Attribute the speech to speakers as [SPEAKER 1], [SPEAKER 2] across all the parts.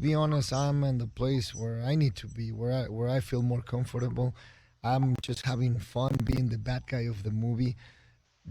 [SPEAKER 1] Be honest, I'm in the place where I need to be, where I feel more comfortable. I'm just having fun being the bad guy of the movie.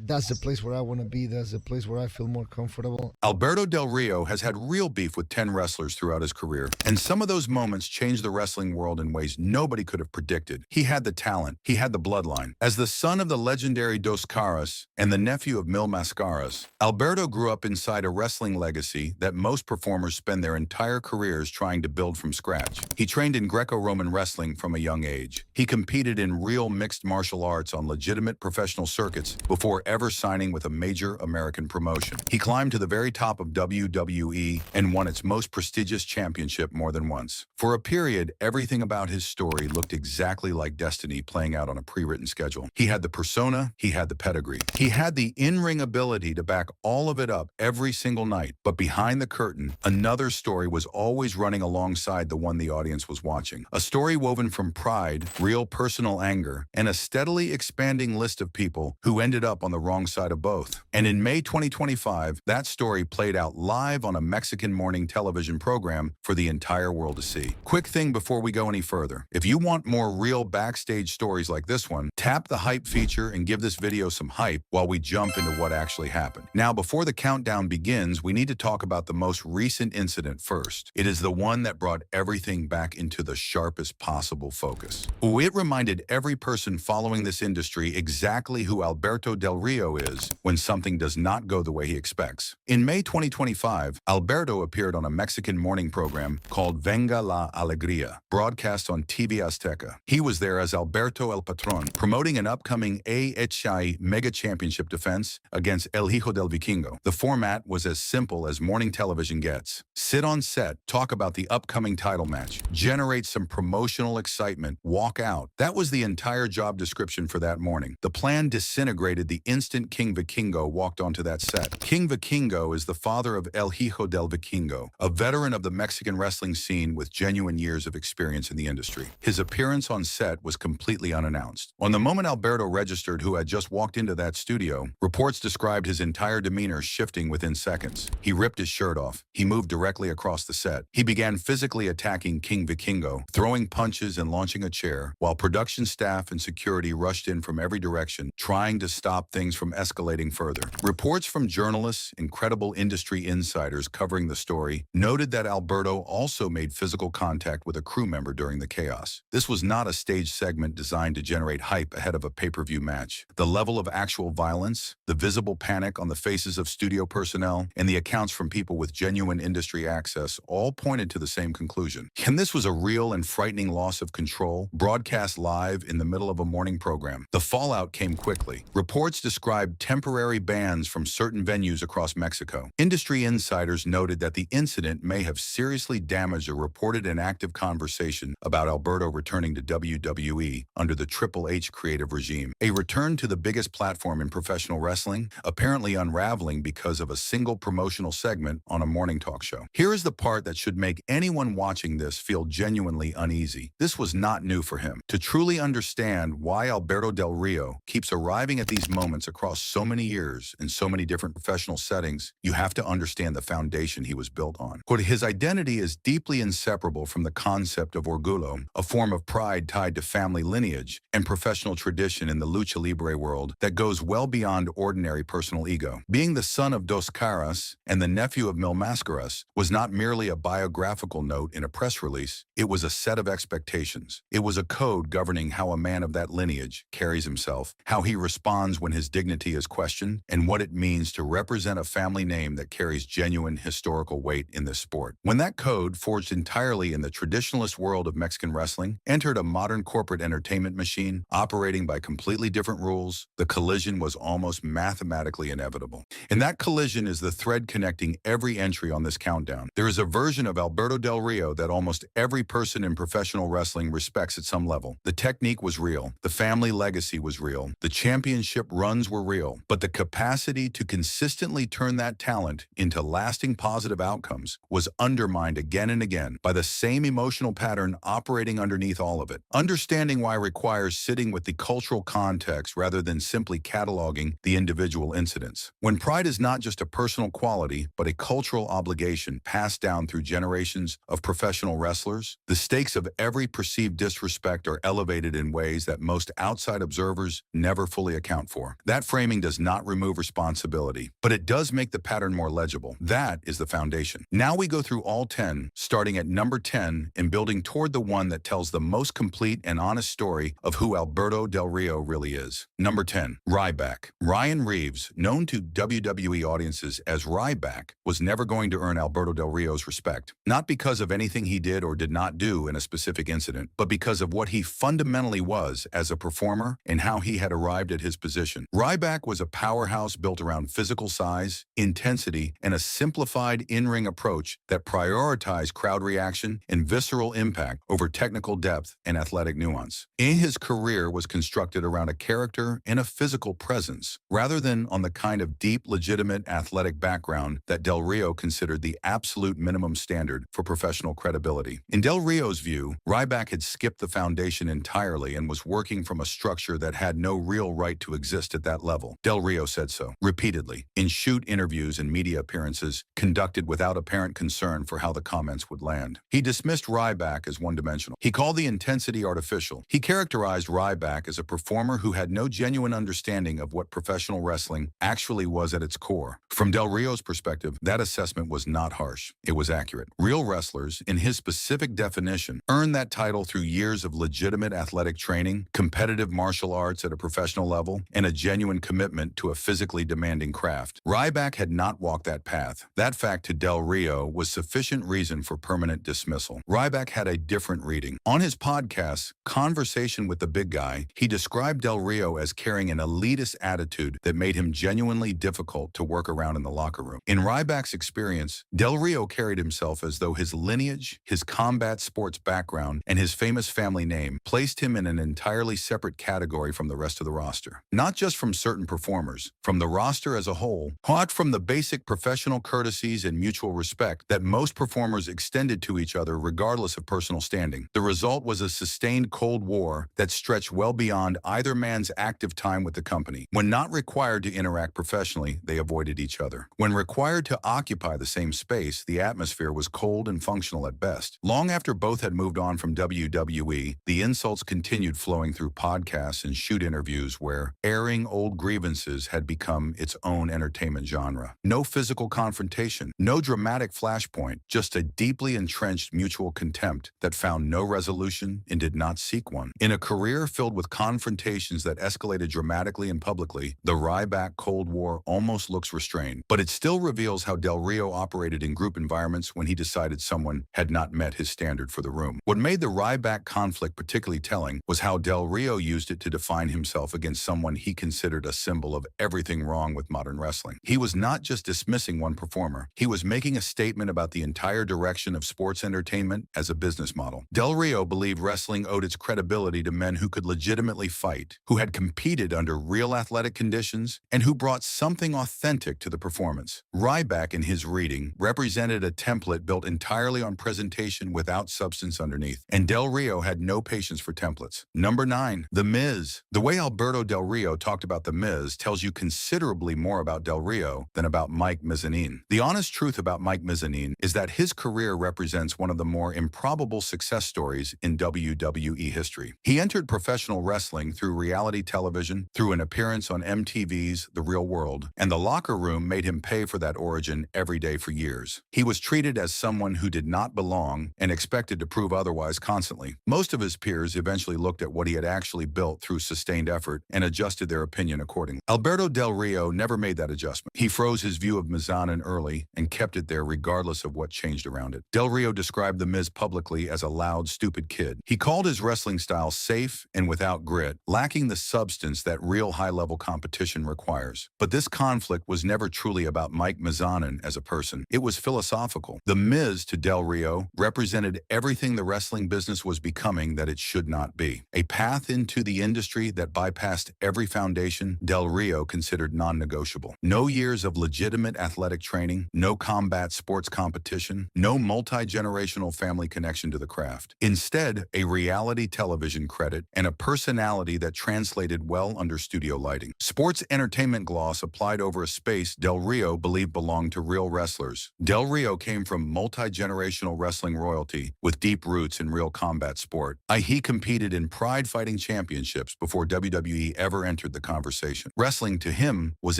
[SPEAKER 1] That's the place where I want to be. That's the place where I feel more comfortable.
[SPEAKER 2] Alberto Del Rio has had real beef with 10 wrestlers throughout his career, and some of those moments changed the wrestling world in ways nobody could have predicted. He had the talent, he had the bloodline. As the son of the legendary Dos Caras and the nephew of Mil Mascaras, Alberto grew up inside a wrestling legacy that most performers spend their entire careers trying to build from scratch. He trained in Greco-Roman wrestling from a young age. He competed in real mixed martial arts on legitimate professional circuits before ever signing with a major American promotion. He climbed to the very top of WWE and won its most prestigious championship more than once. For a period, everything about his story looked exactly like destiny playing out on a pre-written schedule. He had the persona, he had the pedigree. He had the in-ring ability to back all of it up every single night. But behind the curtain, another story was always running alongside the one the audience was watching. A story woven from pride, real personal anger, and a steadily expanding list of people who ended up on the wrong side of both. And in May 2025, that story played out live on a Mexican morning television program for the entire world to see. Quick thing before we go any further. If you want more real backstage stories like this one, tap the hype feature and give this video some hype while we jump into what actually happened. Now, before the countdown begins, we need to talk about the most recent incident first. It is the one that brought everything back into the sharpest possible focus. It reminded every person following this industry exactly who Alberto Del Rio is when something does not go the way he expects. In May 2025, Alberto appeared on a Mexican morning program called Venga la Alegría, broadcast on TV Azteca. He was there as Alberto El Patron, promoting an upcoming AHI Mega Championship defense against El Hijo del Vikingo. The format was as simple as morning television gets. Sit on set, talk about the upcoming title match, generate some promotional excitement, walk out. That was the entire job description for that morning. The plan disintegrated the instant King Vikingo walked onto that set. King Vikingo is the father of El Hijo del Vikingo, a veteran of the Mexican wrestling scene with genuine years of experience in the industry. His appearance on set was completely unannounced. On the moment Alberto registered who had just walked into that studio, reports described his entire demeanor shifting within seconds. He ripped his shirt off. He moved directly across the set. He began physically attacking King Vikingo, throwing punches and launching a chair, while production staff and security rushed in from every direction, trying to stop things from escalating further. Reports from journalists and credible industry insiders covering the story noted that Alberto also made physical contact with a crew member during the chaos. This was not a stage segment designed to generate hype ahead of a pay-per-view match. The level of actual violence, the visible panic on the faces of studio personnel, and the accounts from people with genuine industry access all pointed to the same conclusion. And this was a real and frightening loss of control, broadcast live in the middle of a morning program. The fallout came quickly. Reports described temporary bans from certain venues across Mexico. Industry insiders noted that the incident may have seriously damaged a reported and active conversation about Alberto returning to WWE under the Triple H creative regime. A return to the biggest platform in professional wrestling, apparently unraveling because of a single promotional segment on a morning talk show. Here is the part that should make anyone watching this feel genuinely uneasy. This was not new for him. To truly understand why Alberto Del Rio keeps arriving at these moments across so many years in so many different professional settings, you have to understand the foundation he was built on. His identity is deeply inseparable from the concept of orgullo, a form of pride tied to family lineage and professional tradition in the lucha libre world that goes well beyond ordinary personal ego. Being the son of Dos Caras and the nephew of Mil Mascaras was not merely a biographical note in a press release, it was a set of expectations. It was a code governing how a man of that lineage carries himself, how he responds when his dignity is questioned, and what it means to represent a family name that carries genuine historical weight in this sport. When that code, forged entirely in the traditionalist world of Mexican wrestling, entered a modern corporate entertainment machine operating by completely different rules, the collision was almost mathematically inevitable. And that collision is the thread connecting every entry on this countdown. There is a version of Alberto Del Rio that almost every person in professional wrestling respects at some level. The technique was real. The family legacy was real. The championship run funds were real, but the capacity to consistently turn that talent into lasting positive outcomes was undermined again and again by the same emotional pattern operating underneath all of it. Understanding why requires sitting with the cultural context rather than simply cataloging the individual incidents. When pride is not just a personal quality, but a cultural obligation passed down through generations of professional wrestlers, the stakes of every perceived disrespect are elevated in ways that most outside observers never fully account for. That framing does not remove responsibility, but it does make the pattern more legible. That is the foundation. Now we go through all 10, starting at number 10 and building toward the one that tells the most complete and honest story of who Alberto Del Rio really is. Number 10, Ryback. Ryan Reeves, known to WWE audiences as Ryback, was never going to earn Alberto Del Rio's respect. Not because of anything he did or did not do in a specific incident, but because of what he fundamentally was as a performer and how he had arrived at his position. Ryback was a powerhouse built around physical size, intensity, and a simplified in-ring approach that prioritized crowd reaction and visceral impact over technical depth and athletic nuance. His career was constructed around a character and a physical presence, rather than on the kind of deep, legitimate athletic background that Del Rio considered the absolute minimum standard for professional credibility. In Del Rio's view, Ryback had skipped the foundation entirely and was working from a structure that had no real right to exist at that level. Del Rio said so, repeatedly, in shoot interviews and media appearances conducted without apparent concern for how the comments would land. He dismissed Ryback as one-dimensional. He called the intensity artificial. He characterized Ryback as a performer who had no genuine understanding of what professional wrestling actually was at its core. From Del Rio's perspective, that assessment was not harsh. It was accurate. Real wrestlers, in his specific definition, earned that title through years of legitimate athletic training, competitive martial arts at a professional level, and a genuine commitment to a physically demanding craft. Ryback had not walked that path. That fact to Del Rio was sufficient reason for permanent dismissal. Ryback had a different reading. On his podcast, Conversation with the Big Guy, he described Del Rio as carrying an elitist attitude that made him genuinely difficult to work around in the locker room. In Ryback's experience, Del Rio carried himself as though his lineage, his combat sports background, and his famous family name placed him in an entirely separate category from the rest of the roster. Not just from certain performers, from the roster as a whole, but from the basic professional courtesies and mutual respect that most performers extended to each other regardless of personal standing. The result was a sustained Cold War that stretched well beyond either man's active time with the company. When not required to interact professionally, they avoided each other. When required to occupy the same space, the atmosphere was cold and functional at best. Long after both had moved on from WWE, the insults continued flowing through podcasts and shoot interviews where airing old grievances had become its own entertainment genre. No physical confrontation, no dramatic flashpoint, just a deeply entrenched mutual contempt that found no resolution and did not seek one. In a career filled with confrontations that escalated dramatically and publicly, the Ryback Cold War almost looks restrained, but it still reveals how Del Rio operated in group environments when he decided someone had not met his standard for the room. What made the Ryback conflict particularly telling was how Del Rio used it to define himself against someone he considered a symbol of everything wrong with modern wrestling. He was not just dismissing one performer, he was making a statement about the entire direction of sports entertainment as a business model. Del Rio believed wrestling owed its credibility to men who could legitimately fight, who had competed under real athletic conditions, and who brought something authentic to the performance. Ryback, in his reading, represented a template built entirely on presentation without substance underneath, and Del Rio had no patience for templates. Number 9, The Miz. The way Alberto Del Rio talked about The Miz tells you considerably more about Del Rio than about Mike Mizzanin. The honest truth about Mike Mizzanin is that his career represents one of the more improbable success stories in WWE history. He entered professional wrestling through reality television, through an appearance on MTV's The Real World, and the locker room made him pay for that origin every day for years. He was treated as someone who did not belong and expected to prove otherwise constantly. Most of his peers eventually looked at what he had actually built through sustained effort and adjusted their opinion accordingly. Alberto Del Rio never made that adjustment. He froze his view of Mizzanin early and kept it there regardless of what changed around it. Del Rio described The Miz publicly as a loud, stupid kid. He called his wrestling style safe and without grit, lacking the substance that real high-level competition requires. But this conflict was never truly about Mike Mizzanin as a person. It was philosophical. The Miz, to Del Rio, represented everything the wrestling business was becoming that it should not be. A path into the industry that bypassed every foundation foundation Del Rio considered non-negotiable. No years of legitimate athletic training, no combat sports competition, no multi-generational family connection to the craft. Instead, a reality television credit and a personality that translated well under studio lighting. Sports entertainment gloss applied over a space Del Rio believed belonged to real wrestlers. Del Rio came from multi-generational wrestling royalty with deep roots in real combat sport. He competed in Pride Fighting Championships before WWE ever entered the conversation. Wrestling to him was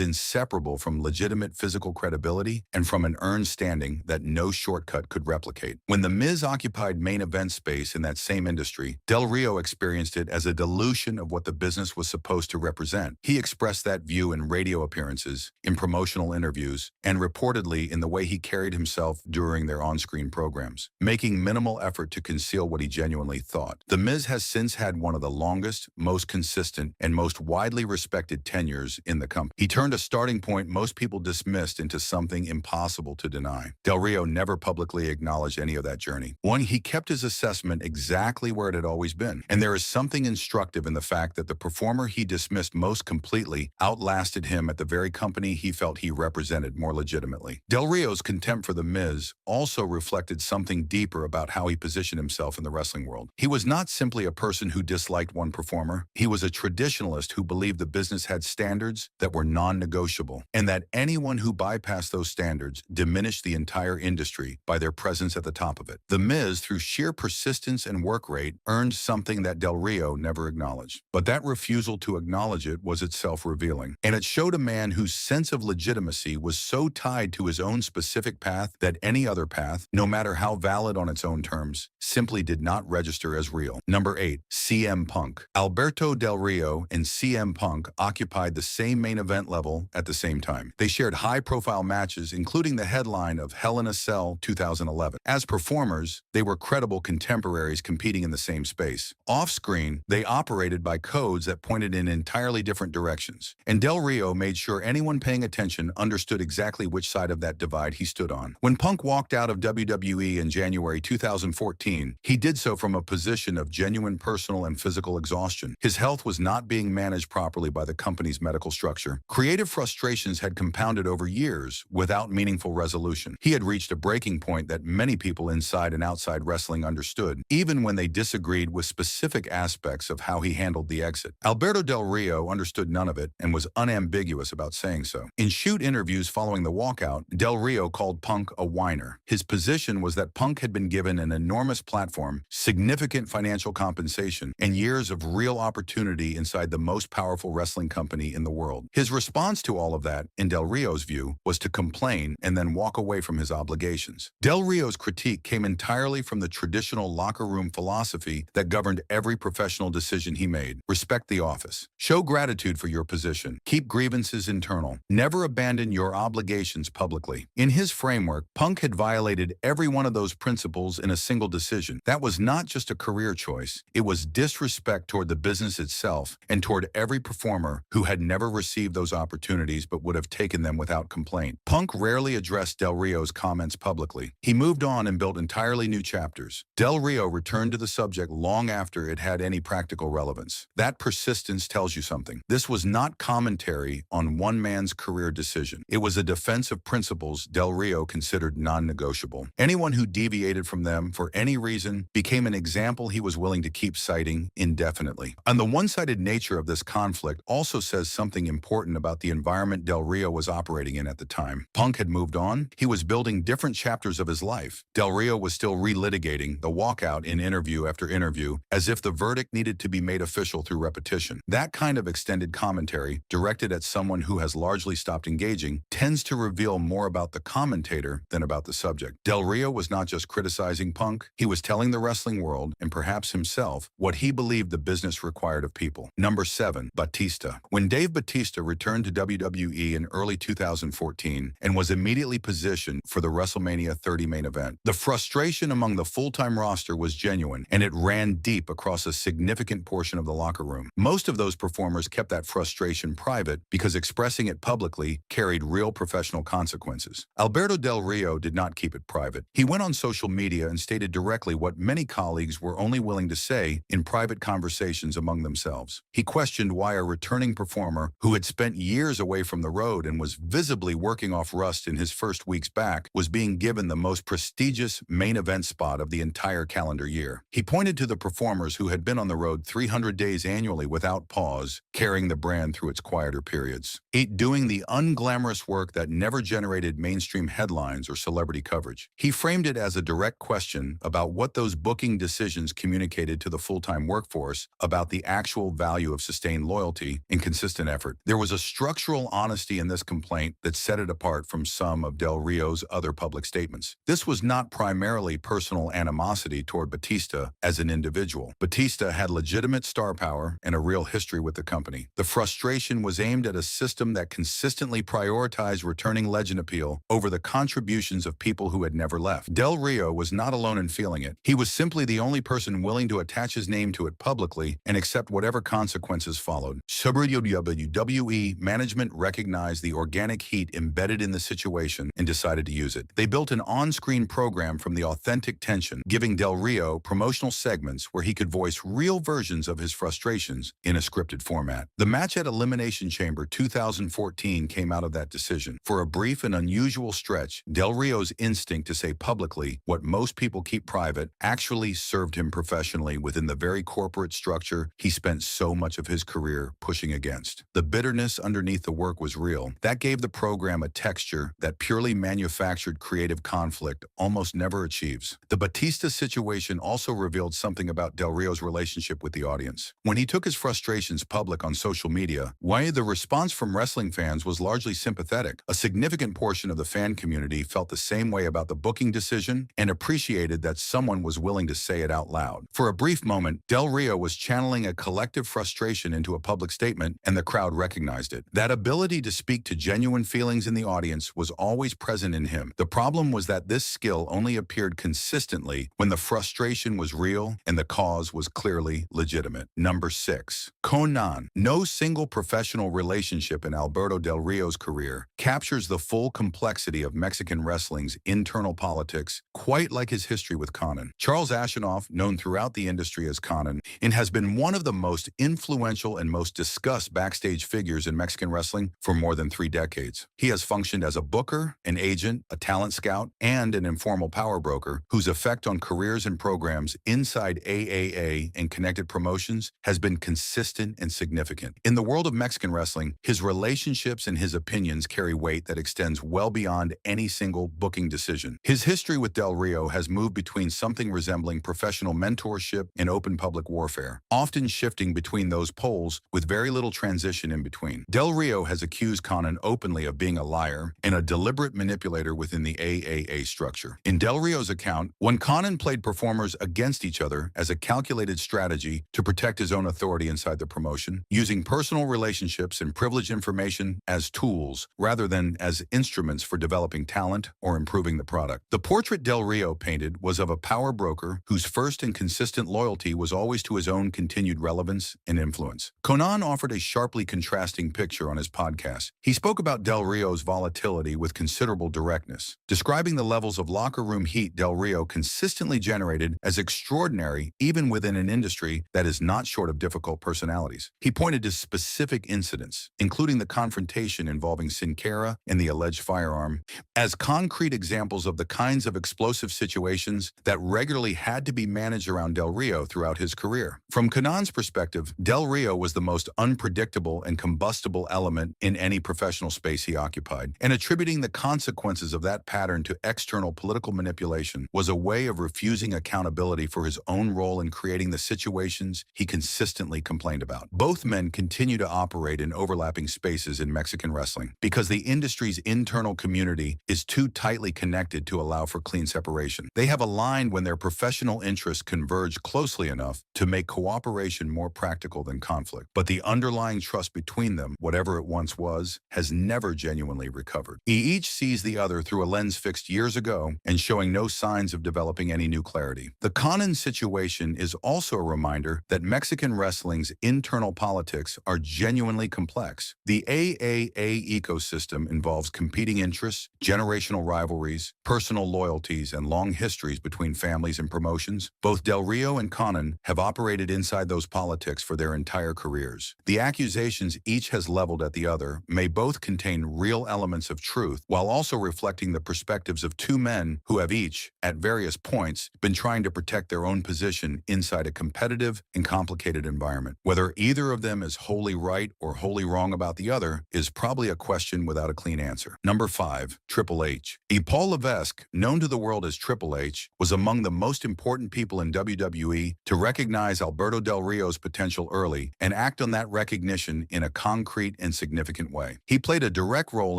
[SPEAKER 2] inseparable from legitimate physical credibility and from an earned standing that no shortcut could replicate. When The Miz occupied main event space in that same industry, Del Rio experienced it as a dilution of what the business was supposed to represent. He expressed that view in radio appearances, in promotional interviews, and reportedly in the way he carried himself during their on-screen programs, making minimal effort to conceal what he genuinely thought. The Miz has since had one of the longest, most consistent, and most widely respected tenures in the company. He turned a starting point most people dismissed into something impossible to deny. Del Rio never publicly acknowledged any of that journey. One, he kept his assessment exactly where it had always been. And there is something instructive in the fact that the performer he dismissed most completely outlasted him at the very company he felt he represented more legitimately. Del Rio's contempt for The Miz also reflected something deeper about how he positioned himself in the wrestling world. He was not simply a person who disliked one performer. He was a traditionalist who believed the business had standards that were non-negotiable, and that anyone who bypassed those standards diminished the entire industry by their presence at the top of it. The Miz, through sheer persistence and work rate, earned something that Del Rio never acknowledged. But that refusal to acknowledge it was itself revealing, and it showed a man whose sense of legitimacy was so tied to his own specific path that any other path, no matter how valid on its own terms, simply did not register as real. Number 8. CM Punk. Alberto Del Rio and CM Punk occupied the same main event level at the same time. They shared high-profile matches, including the headline of Hell in a Cell 2011. As performers, they were credible contemporaries competing in the same space. Off-screen, they operated by codes that pointed in entirely different directions. And Del Rio made sure anyone paying attention understood exactly which side of that divide he stood on. When Punk walked out of WWE in January 2014, he did so from a position of genuine personal and physical exhaustion. His health was not being managed properly by the company's medical structure. Creative frustrations had compounded over years without meaningful resolution. He had reached a breaking point that many people inside and outside wrestling understood, even when they disagreed with specific aspects of how he handled the exit. Alberto Del Rio understood none of it and was unambiguous about saying so. In shoot interviews following the walkout, Del Rio called Punk a whiner. His position was that Punk had been given an enormous platform, significant financial compensation, and years of real opportunity inside the most powerful wrestling company in the world. His response to all of that, in Del Rio's view, was to complain and then walk away from his obligations. Del Rio's critique came entirely from the traditional locker room philosophy that governed every professional decision he made. Respect the office. Show gratitude for your position. Keep grievances internal. Never abandon your obligations publicly. In his framework, Punk had violated every one of those principles in a single decision. That was not just a career choice. It was disrespect toward the business itself and toward every performer who had never received those opportunities but would have taken them without complaint. Punk rarely addressed Del Rio's comments publicly. He moved on and built entirely new chapters. Del Rio returned to the subject long after it had any practical relevance. That persistence tells you something. This was not commentary on one man's career decision. It was a defense of principles Del Rio considered non-negotiable. Anyone who deviated from them for any reason became an example he was willing to keep citing indefinitely. And the one-sided nature of this conflict also says something important about the environment Del Rio was operating in at the time. Punk had moved on. He was building different chapters of his life. Del Rio was still relitigating the walkout in interview after interview, as if the verdict needed to be made official through repetition. That kind of extended commentary, directed at someone who has largely stopped engaging, tends to reveal more about the commentator than about the subject. Del Rio was not just criticizing Punk, he was telling the wrestling world, and perhaps himself, what he believed the business required of people. Number 7. Batista. When Dave Batista returned to WWE in early 2014 and was immediately positioned for the WrestleMania 30 main event, the frustration among the full-time roster was genuine, and it ran deep across a significant portion of the locker room. Most of those performers kept that frustration private because expressing it publicly carried real professional consequences. Alberto Del Rio did not keep it private. He went on social media and stated directly what many colleagues were only willing to say in private conversations among themselves. He questioned why a returning performer who had spent years away from the road and was visibly working off rust in his first weeks back, was being given the most prestigious main event spot of the entire calendar year. He pointed to the performers who had been on the road 300 days annually without pause, carrying the brand through its quieter periods, doing the unglamorous work that never generated mainstream headlines or celebrity coverage. He framed it as a direct question about what those booking decisions communicated to the full-time workforce about the actual value of sustained loyalty and consistent effort. There was a structural honesty in this complaint that set it apart from some of Del Rio's other public statements. This was not primarily personal animosity toward Batista as an individual. Batista had legitimate star power and a real history with the company. The frustration was aimed at a system that consistently prioritized returning legend appeal over the contributions of people who had never left. Del Rio was not alone in feeling it. He was simply the only person willing to attach his name to it publicly and accept whatever consequences followed. WWE management recognized the organic heat embedded in the situation and decided to use it. They built an on-screen program from the authentic tension, giving Del Rio promotional segments where he could voice real versions of his frustrations in a scripted format. The match at Elimination Chamber 2014 came out of that decision. For a brief and unusual stretch, Del Rio's instinct to say publicly what most people keep private actually served him professionally within the very corporate structure he spent so much of his career pushing against. The bitterness underneath the work was real. That gave the program a texture that purely manufactured creative conflict almost never achieves. The Batista situation also revealed something about Del Rio's relationship with the audience. When he took his frustrations public on social media, while the response from wrestling fans was largely sympathetic, a significant portion of the fan community felt the same way about the booking decision and appreciated that someone was willing to say it out loud. For a brief moment, Del Rio was channeling a collective frustration into a public statement, and the crowd recognized it. That ability to speak to genuine feelings in the audience was always present in him. The problem was that this skill only appeared consistently when the frustration was real and the cause was clearly legitimate. Number 6. Konnan. No single professional relationship in Alberto Del Rio's career captures the full complexity of Mexican wrestling's internal politics quite like his history with Konnan. Charles Ashenoff, known throughout the industry as Konnan, and has been one of the most influential and most discussed backstage figures in Mexican wrestling for more than 3 decades. He has functioned as a booker, an agent, a talent scout, and an informal power broker whose effect on careers and programs inside AAA and connected promotions has been consistent and significant. In the world of Mexican wrestling, his relationships and his opinions carry weight that extends well beyond any single booking decision. His history with Del Rio has moved between something resembling professional mentorship and open public warfare, often shifting between those poles with very little transition in between. Del Rio has accused Konnan openly of being a liar and a deliberate manipulator within the AAA structure. In Del Rio's account, when Konnan played performers against each other as a calculated strategy to protect his own authority inside the promotion, using personal relationships and privileged information as tools rather than as instruments for developing talent or improving the product. The portrait Del Rio painted was of a power broker whose first and consistent loyalty was always to his own continued relevance and influence. Konnan offered a sharply contrasting picture on his podcast. He spoke about Del Rio's volatility with considerable directness, describing the levels of locker room heat Del Rio consistently generated as extraordinary even within an industry that is not short of difficult personalities. He pointed to specific incidents, including the confrontation involving Sin Cara and the alleged firearm, as concrete examples of the kinds of explosive situations that regularly had to be managed around Del Rio throughout his career. From Konnan's perspective, Del Rio was the most unpredictable and combustible element in any professional space he occupied, and attributing the consequences of that pattern to external political manipulation was a way of refusing accountability for his own role in creating the situations he consistently complained about. Both men continue to operate in overlapping spaces in Mexican wrestling because the industry's internal community is too tightly connected to allow for clean separation. They have aligned when their professional interests converge closely enough to make cooperation more practical than conflict. But the underlying trust between them, whatever it once was, has never genuinely recovered. Each sees the other through a lens fixed years ago and showing no signs of developing any new clarity. The Konnan situation is also a reminder that Mexican wrestling's internal politics are genuinely complex. The AAA ecosystem involves competing interests, generational rivalries, personal loyalties, and long histories between families and promotions. Both Del Rio and Konnan have operated inside those politics for their entire careers. years. The accusations each has leveled at the other may both contain real elements of truth while also reflecting the perspectives of two men who have each, at various points, been trying to protect their own position inside a competitive and complicated environment. Whether either of them is wholly right or wholly wrong about the other is probably a question without a clean answer. Number 5. Triple H. Paul Levesque, known to the world as Triple H, was among the most important people in WWE to recognize Alberto Del Rio's potential early and act on that recognition in a concrete and significant way. He played a direct role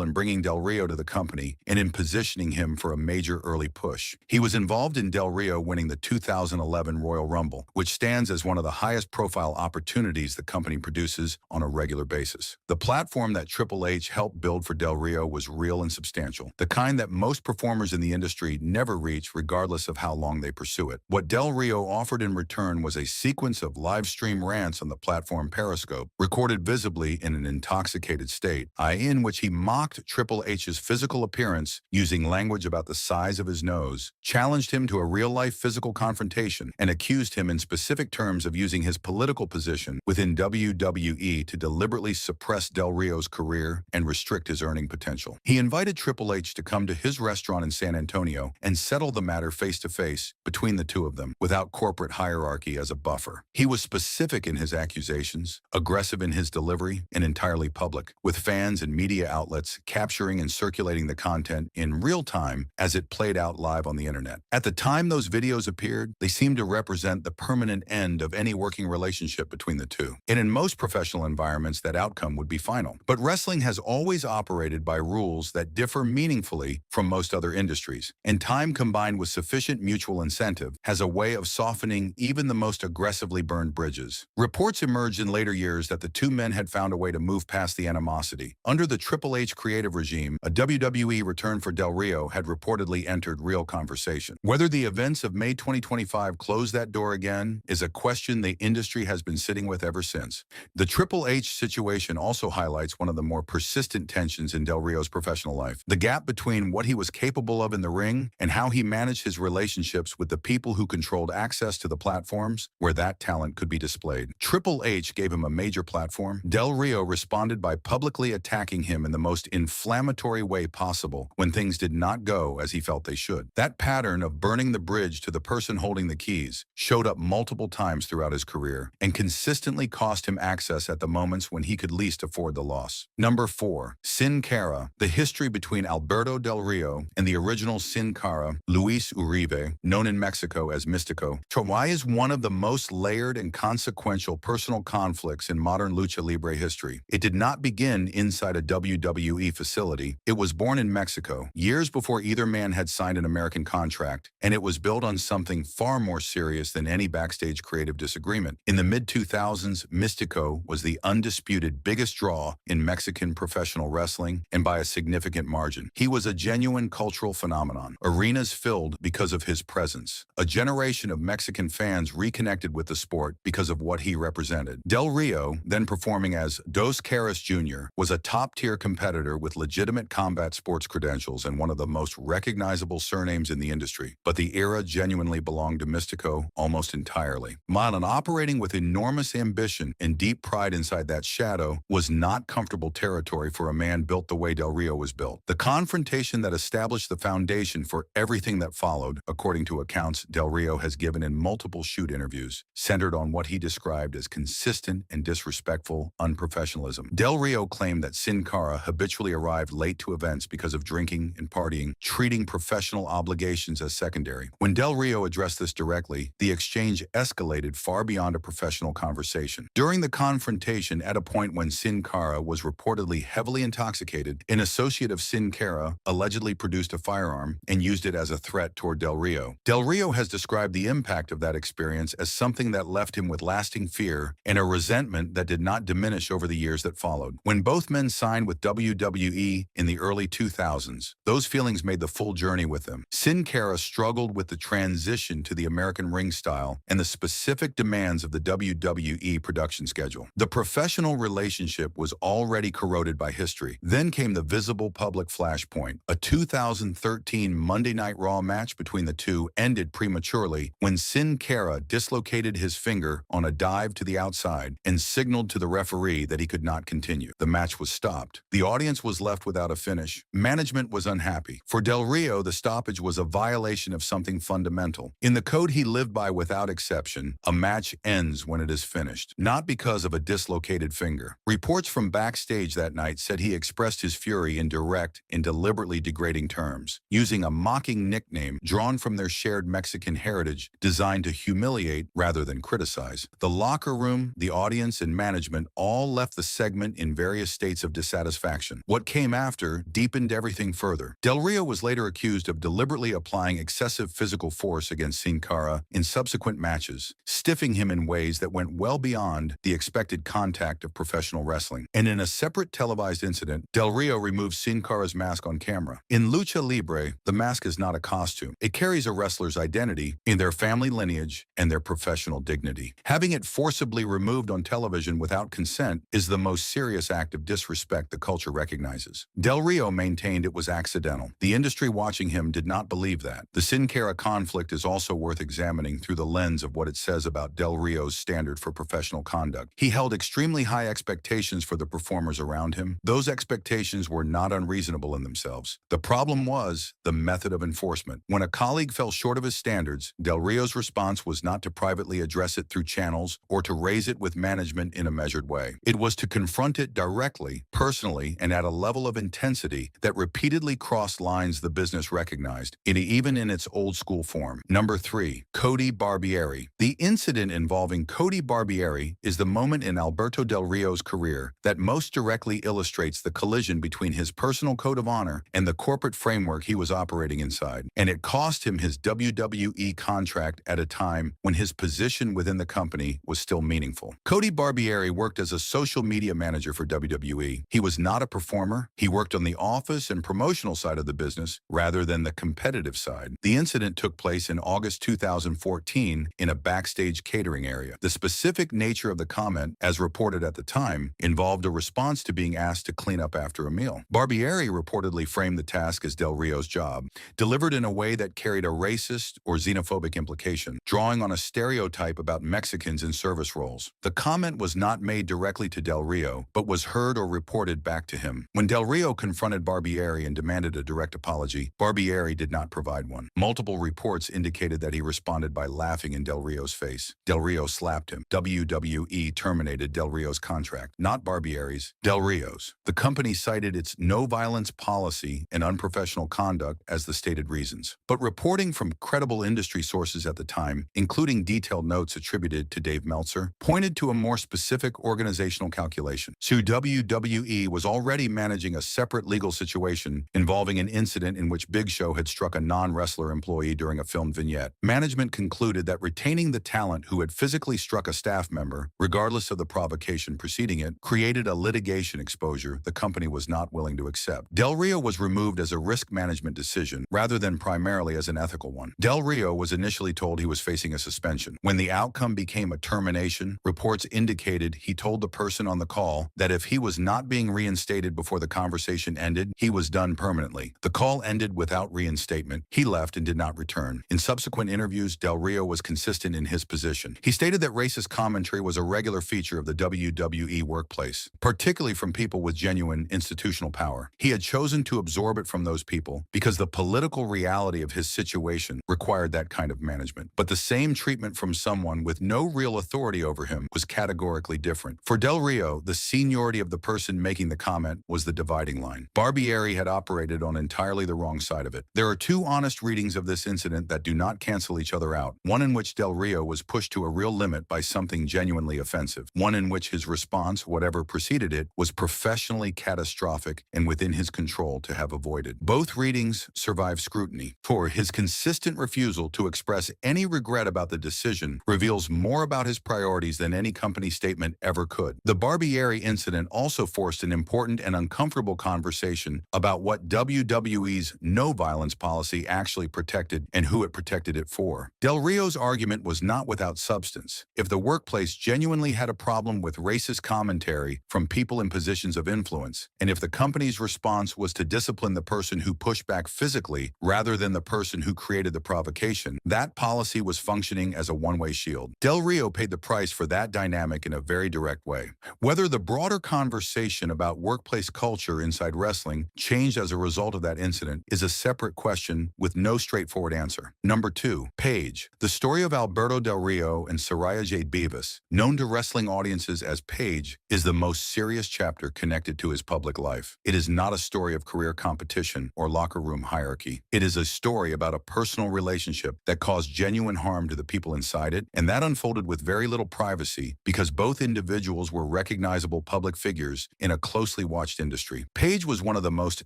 [SPEAKER 2] in bringing Del Rio to the company and in positioning him for a major early push. He was involved in Del Rio winning the 2011 Royal Rumble, which stands as one of the highest profile opportunities the company produces on a regular basis. The platform that Triple H helped build for Del Rio was real and substantial, the kind that most performers in the industry never reach regardless of how long they pursue it. What Del Rio offered in return was a sequence of live stream rants on the platform Periscope, recorded visibly in an intoxicated state, in which he mocked Triple H's physical appearance using language about the size of his nose, challenged him to a real-life physical confrontation, and accused him in specific terms of using his political position within WWE to deliberately suppress Del Rio's career and restrict his earning potential. He invited Triple H to come to his restaurant in San Antonio and settle the matter face-to-face between the two of them, without corporate hierarchy as a buffer. He was specific in his accusations, aggressive in his delivery, and entirely public, with fans and media outlets capturing and circulating the content in real time as it played out live on the internet. At the time those videos appeared, they seemed to represent the permanent end of any working relationship between the two. And in most professional environments, that outcome would be final. But wrestling has always operated by rules that differ meaningfully from most other industries, and time combined with sufficient mutual incentive has a way of softening even the most aggressively burned bridges. Reports emerged in later years that the two men had found a way to move past the animosity. Under the Triple H creative regime, a WWE return for Del Rio had reportedly entered real conversation. Whether the events of May 2025 close that door again is a question the industry has been sitting with ever since. The Triple H situation also highlights one of the more persistent tensions in Del Rio's professional life: the gap between what he was capable of in the ring and how he managed his relationships with the people who controlled access to the platforms where that talent could be displayed. Triple H gave him a major platform. Del Rio responded by publicly attacking him in the most inflammatory way possible when things did not go as he felt they should. That pattern of burning the bridge to the person holding the keys showed up multiple times throughout his career and consistently cost him access at the moments when he could least afford the loss. Number 4. Sin Cara. The history between Alberto Del Rio and the original Sin Cara, Luis Uribe, known in Mexico as Mystico, why is one of the most layered and consequential personal conflicts in modern lucha libre history. It did not begin inside a WWE facility. It was born in Mexico, years before either man had signed an American contract, and it was built on something far more serious than any backstage creative disagreement. In the mid-2000s, Mystico was the undisputed biggest draw in Mexican professional wrestling, and by a significant margin. He was a genuine cultural phenomenon. Arenas filled because of his presence. A generation of Mexican fans reconnected with the sport because of what he represented. Del Rio, then performing as Dos Caras Jr., was a top-tier competitor with legitimate combat sports credentials and one of the most recognizable surnames in the industry. But the era genuinely belonged to Mystico almost entirely. Monon, operating with enormous ambition and deep pride inside that shadow, was not comfortable territory for a man built the way Del Rio was built. The confrontation that established the foundation for everything that followed, according to accounts Del Rio has given in multiple shoot interviews, centered on what he described as consistent and disrespectful unprofessionalism. Del Rio claimed that Sin Cara habitually arrived late to events because of drinking and partying, treating professional obligations as secondary. When Del Rio addressed this directly, the exchange escalated far beyond a professional conversation. During the confrontation, at a point when Sin Cara was reportedly heavily intoxicated, an associate of Sin Cara allegedly produced a firearm and used it as a threat toward Del Rio. Del Rio has described the impact of that experience as something that left him with lasting fear and a resentment that did not diminish over the years that followed. When both men signed with WWE in the early 2000s, those feelings made the full journey with them. Sin Cara struggled with the transition to the American ring style and the specific demands of the WWE production schedule. The professional relationship was already corroded by history. Then came the visible public flashpoint. A 2013 Monday Night Raw match between the two ended prematurely when Sin Cara dislocated his finger on a dive to the outside and and signaled to the referee that he could not continue. The match was stopped. The audience was left without a finish. Management was unhappy. For Del Rio, the stoppage was a violation of something fundamental. In the code he lived by without exception, a match ends when it is finished, not because of a dislocated finger. Reports from backstage that night said he expressed his fury in direct and deliberately degrading terms, using a mocking nickname drawn from their shared Mexican heritage designed to humiliate rather than criticize. The locker room, the audience, and management all left the segment in various states of dissatisfaction. What came after deepened everything further. Del Rio was later accused of deliberately applying excessive physical force against Sin Cara in subsequent matches, stiffing him in ways that went well beyond the expected contact of professional wrestling. And in a separate televised incident, Del Rio removed Sin Cara's mask on camera. In Lucha Libre, the mask is not a costume. It carries a wrestler's identity in their family lineage and their professional dignity. Having it forcibly removed on television without consent is the most serious act of disrespect the culture recognizes. Del Rio maintained it was accidental. The industry watching him did not believe that. The Sin Cara conflict is also worth examining through the lens of what it says about Del Rio's standard for professional conduct. He held extremely high expectations for the performers around him. Those expectations were not unreasonable in themselves. The problem was the method of enforcement. When a colleague fell short of his standards, Del Rio's response was not to privately address it through channels or to raise it with management in a measured way. It was to confront it directly, personally, and at a level of intensity that repeatedly crossed lines the business recognized, even in its old-school form. Number 3. Cody Barbieri. The incident involving Cody Barbieri is the moment in Alberto Del Rio's career that most directly illustrates the collision between his personal code of honor and the corporate framework he was operating inside. And it cost him his WWE contract at a time when his position within the company was still meaningful. Cody Barbieri worked as a social media manager for WWE. He was not a performer. He worked on the office and promotional side of the business rather than the competitive side. The incident took place in August 2014 in a backstage catering area. The specific nature of the comment, as reported at the time, involved a response to being asked to clean up after a meal. Barbieri reportedly framed the task as Del Rio's job, delivered in a way that carried a racist or xenophobic implication, drawing on a stereotype about Mexicans in service roles. The comment was not made directly to Del Rio, but was heard or reported back to him. When Del Rio confronted Barbieri and demanded a direct apology, Barbieri did not provide one. Multiple reports indicated that he responded by laughing in Del Rio's face. Del Rio slapped him. WWE terminated Del Rio's contract, not Barbieri's, Del Rio's. The company cited its no-violence policy and unprofessional conduct as the stated reasons. But reporting from credible industry sources at the time, including detailed notes attributed to Dave Meltzer, pointed to a more specific organizational calculation. So WWE was already managing a separate legal situation involving an incident in which Big Show had struck a non-wrestler employee during a filmed vignette. Management concluded that retaining the talent who had physically struck a staff member, regardless of the provocation preceding it, created a litigation exposure the company was not willing to accept. Del Rio was removed as a risk management decision rather than primarily as an ethical one. Del Rio was initially told he was facing a suspension. When the outcome became a termination, reports indicated he told the person on the call that if he was not being reinstated before the conversation ended, he was done permanently. The call ended without reinstatement. He left and did not return. In subsequent interviews, Del Rio was consistent in his position. He stated that racist commentary was a regular feature of the WWE workplace, particularly from people with genuine institutional power. He had chosen to absorb it from those people because the political reality of his situation required that kind of management. But the same treatment from someone with no real authority over him was categorically different. For Del Rio, the seniority of the person making the comment was the dividing line. Barbieri had operated on entirely the wrong side of it. There are two honest readings of this incident that do not cancel each other out. One in which Del Rio was pushed to a real limit by something genuinely offensive. One in which his response, whatever preceded it, was professionally catastrophic and within his control to have avoided. Both readings survive scrutiny, for his consistent refusal to express any regret about the decision reveals more about his priorities than any company statement ever could. The Barbieri incident also forced an important and uncomfortable conversation about what WWE's no-violence policy actually protected and who it protected it for. Del Rio's argument was not without substance. If the workplace genuinely had a problem with racist commentary from people in positions of influence, and if the company's response was to discipline the person who pushed back physically rather than the person who created the provocation, that policy was functioning as a one-way shield. Del Rio paid the price for that dynamic dynamic in a very direct way. Whether the broader conversation about workplace culture inside wrestling changed as a result of that incident is a separate question with no straightforward answer. Number 2, Paige. The story of Alberto Del Rio and Soraya Jade Beavis, known to wrestling audiences as Paige, is the most serious chapter connected to his public life. It is not a story of career competition or locker room hierarchy. It is a story about a personal relationship that caused genuine harm to the people inside it, and that unfolded with very little privacy because both individuals were recognizable public figures in a closely watched industry. Paige was one of the most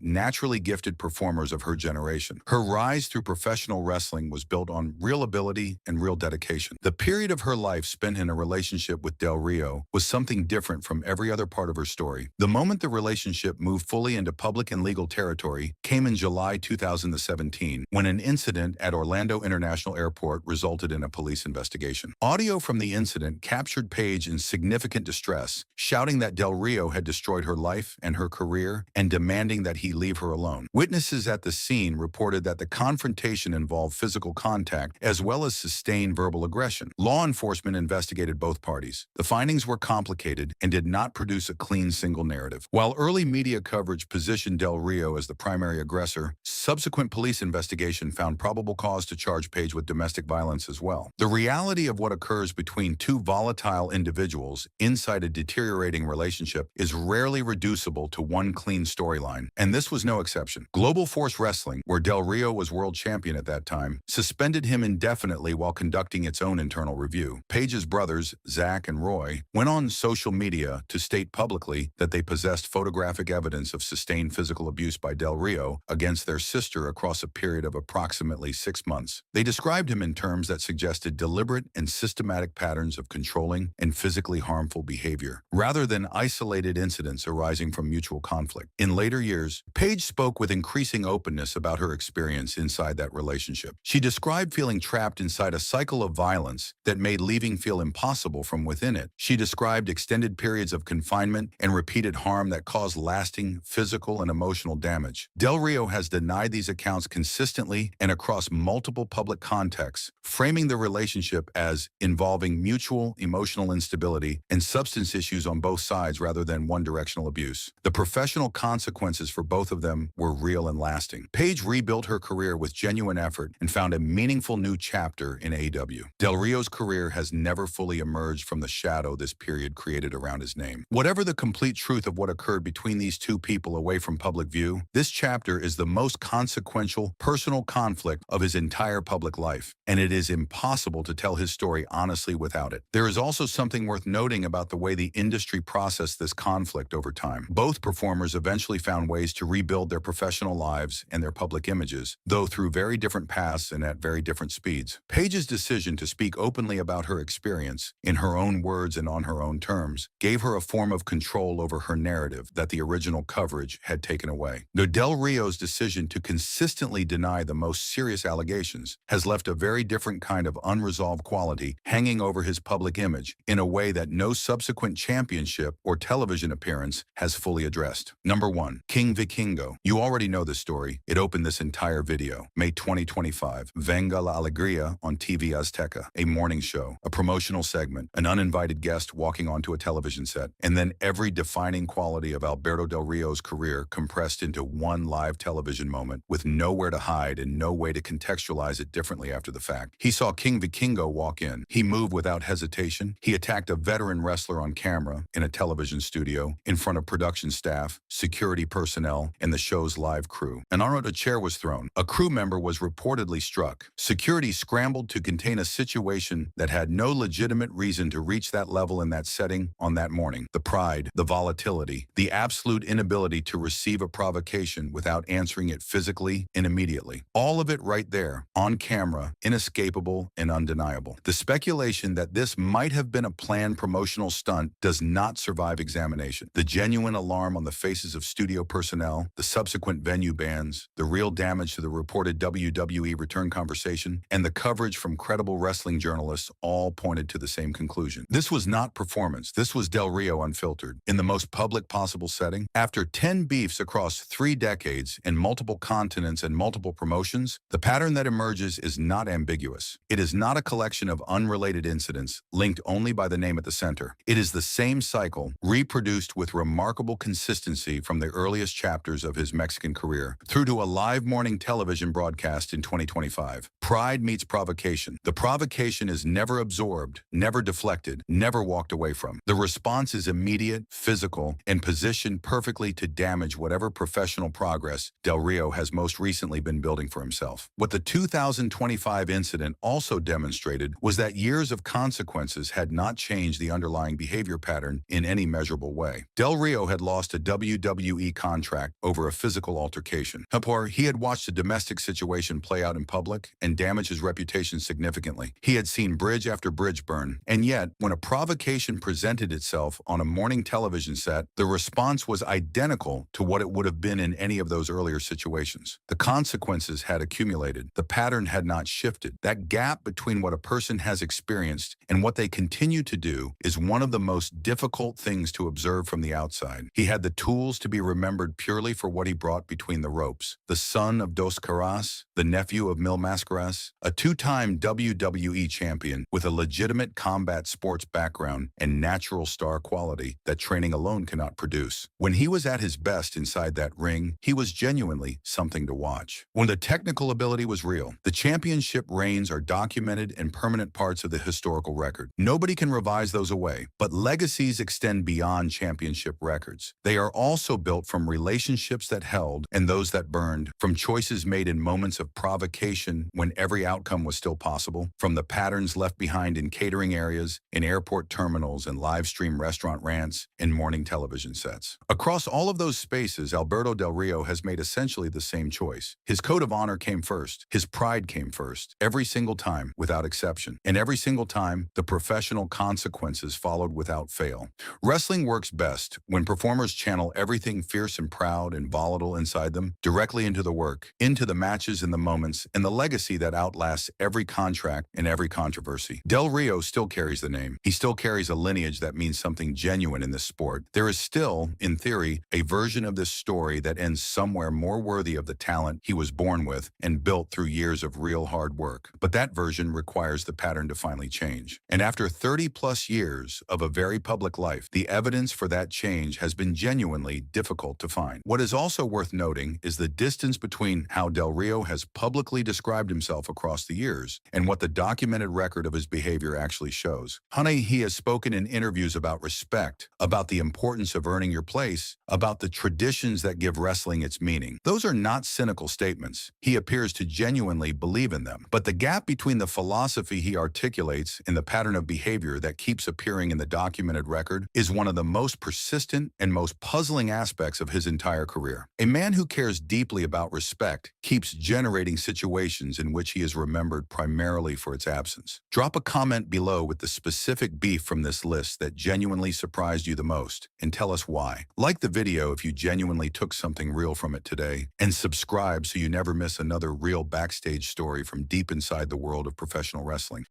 [SPEAKER 2] naturally gifted performers of her generation. Her rise through professional wrestling was built on real ability and real dedication. The period of her life spent in a relationship with Del Rio was something different from every other part of her story. The moment the relationship moved fully into public and legal territory came in July 2017, when an incident at Orlando International Airport resulted in a police investigation. Audio from the incident captured Paige in significant distress, shouting that Del Rio had destroyed her life and her career and demanding that he leave her alone. Witnesses at the scene reported that the confrontation involved physical contact as well as sustained verbal aggression. Law enforcement investigated both parties. The findings were complicated and did not produce a clean single narrative. While early media coverage positioned Del Rio as the primary aggressor, subsequent police investigation found probable cause to charge Paige with domestic violence as well. The reality of what occurs between two volatile individuals inside a deteriorating relationship is rarely reducible to one clean storyline, and this was no exception. Global Force Wrestling, where Del Rio was world champion at that time, suspended him indefinitely while conducting its own internal review. Paige's brothers, Zach and Roy, went on social media to state publicly that they possessed photographic evidence of sustained physical abuse by Del Rio against their sister across a period of approximately 6 months. They described him in terms that suggested deliberate and systematic patterns of controlling and physically harmful behavior, rather than isolated incidents arising from mutual conflict. In later years, Paige spoke with increasing openness about her experience inside that relationship. She described feeling trapped inside a cycle of violence that made leaving feel impossible from within it. She described extended periods of confinement and repeated harm that caused lasting physical and emotional damage. Del Rio has denied these accounts consistently and across multiple public contexts, framing the relationship as involving mutual emotional instability and substance issues on both sides rather than one-directional abuse. The professional consequences for both of them were real and lasting. Paige rebuilt her career with genuine effort and found a meaningful new chapter in AEW. Del Rio's career has never fully emerged from the shadow this period created around his name. Whatever the complete truth of what occurred between these two people away from public view, this chapter is the most consequential personal conflict of his entire public life, and it is impossible to tell his story honestly without it. There is also something worth noting about the way the industry processed this conflict over time. Both performers eventually found ways to rebuild their professional lives and their public images, though through very different paths and at very different speeds. Paige's decision to speak openly about her experience, in her own words and on her own terms, gave her a form of control over her narrative that the original coverage had taken away. Though Del Rio's decision to consistently deny the most serious allegations has left a very different kind of unresolved quality hanging over his public image in a way that no subsequent championship or television appearance has fully addressed. Number 1. King Vikingo. You already know this story. It opened this entire video. May 2025. Venga la Alegría on TV Azteca. A morning show, a promotional segment, an uninvited guest walking onto a television set, and then every defining quality of Alberto Del Rio's career compressed into one live television moment with nowhere to hide and no way to contextualize it differently after the fact. He saw King Vikingo walk in. He moved without hesitation. He attacked a veteran wrestler on camera in a television studio in front of production staff, security personnel, and the show's live crew. An honored chair was thrown. A crew member was reportedly struck. Security scrambled to contain a situation that had no legitimate reason to reach that level in that setting on that morning. The pride, the volatility, the absolute inability to receive a provocation without answering it physically and immediately. All of it right there, on camera, inescapable and undeniable. The speculation that this might have been a planned promotional stunt does not survive examination. The genuine alarm on the faces of studio personnel, the subsequent venue bans, the real damage to the reported WWE return conversation, and the coverage from credible wrestling journalists all pointed to the same conclusion. This was not performance. This was Del Rio unfiltered. In the most public possible setting, after 10 beefs across 3 decades in multiple continents and multiple promotions, the pattern that emerges is not ambiguous. It is not a collection of unrelated incidents linked only by by the name at the center. It is the same cycle, reproduced with remarkable consistency from the earliest chapters of his Mexican career through to a live morning television broadcast in 2025. Pride meets provocation. The provocation is never absorbed, never deflected, never walked away from. The response is immediate, physical, and positioned perfectly to damage whatever professional progress Del Rio has most recently been building for himself. What the 2025 incident also demonstrated was that years of consequences had not changed the underlying behavior pattern in any measurable way. Del Rio had lost a WWE contract over a physical altercation. However, he had watched a domestic situation play out in public and damage his reputation significantly. He had seen bridge after bridge burn, and yet, when a provocation presented itself on a morning television set, the response was identical to what it would have been in any of those earlier situations. The consequences had accumulated. The pattern had not shifted. That gap between what a person has experienced and what they continue to do is one of the most difficult things to observe from the outside. He had the tools to be remembered purely for what he brought between the ropes. The son of Dos Caras, the nephew of Mil Mascaras, a two-time WWE champion with a legitimate combat sports background and natural star quality that training alone cannot produce. When he was at his best inside that ring, he was genuinely something to watch. When the technical ability was real, the championship reigns are documented and permanent parts of the historical record. Nobody can revise those away, but legacies extend beyond championship records. They are also built from relationships that held and those that burned, from choices made in moments of provocation when every outcome was still possible, from the patterns left behind in catering areas, in airport terminals, and live stream restaurant rants, and morning television sets. Across all of those spaces, Alberto Del Rio has made essentially the same choice. His code of honor came first. His pride came first. Every single time, without exception. And every single time, the professional consequences followed without fail. Wrestling works best when performers channel everything fierce and proud and volatile inside them directly into the work, into the matches and the moments, and the legacy that outlasts every contract and every controversy. Del Rio still carries the name. He still carries a lineage that means something genuine in this sport. There is still, in theory, a version of this story that ends somewhere more worthy of the talent he was born with and built through years of real hard work. But that version requires the pattern to finally change. And after 30+ years of a very public life, the evidence for that change has been genuinely difficult to find. What is also worth noting is the distance between how Del Rio has publicly described himself across the years and what the documented record of his behavior actually shows. Honey, he has spoken in interviews about respect, about the importance of earning your place, about the traditions that give wrestling its meaning. Those are not cynical statements. He appears to genuinely believe in them. But the gap between the philosophy he articulates and the pattern of behavior that keeps appearing in the documented record is one of the most persistent and most puzzling aspects of his entire career. A man who cares deeply about respect keeps generating situations in which he is remembered primarily for its absence. Drop a comment below with the specific beef from this list that genuinely surprised you the most, and tell us why. Like the video if you genuinely took something real from it today, and subscribe so you never miss another real backstage story from deep inside the world of professional wrestling.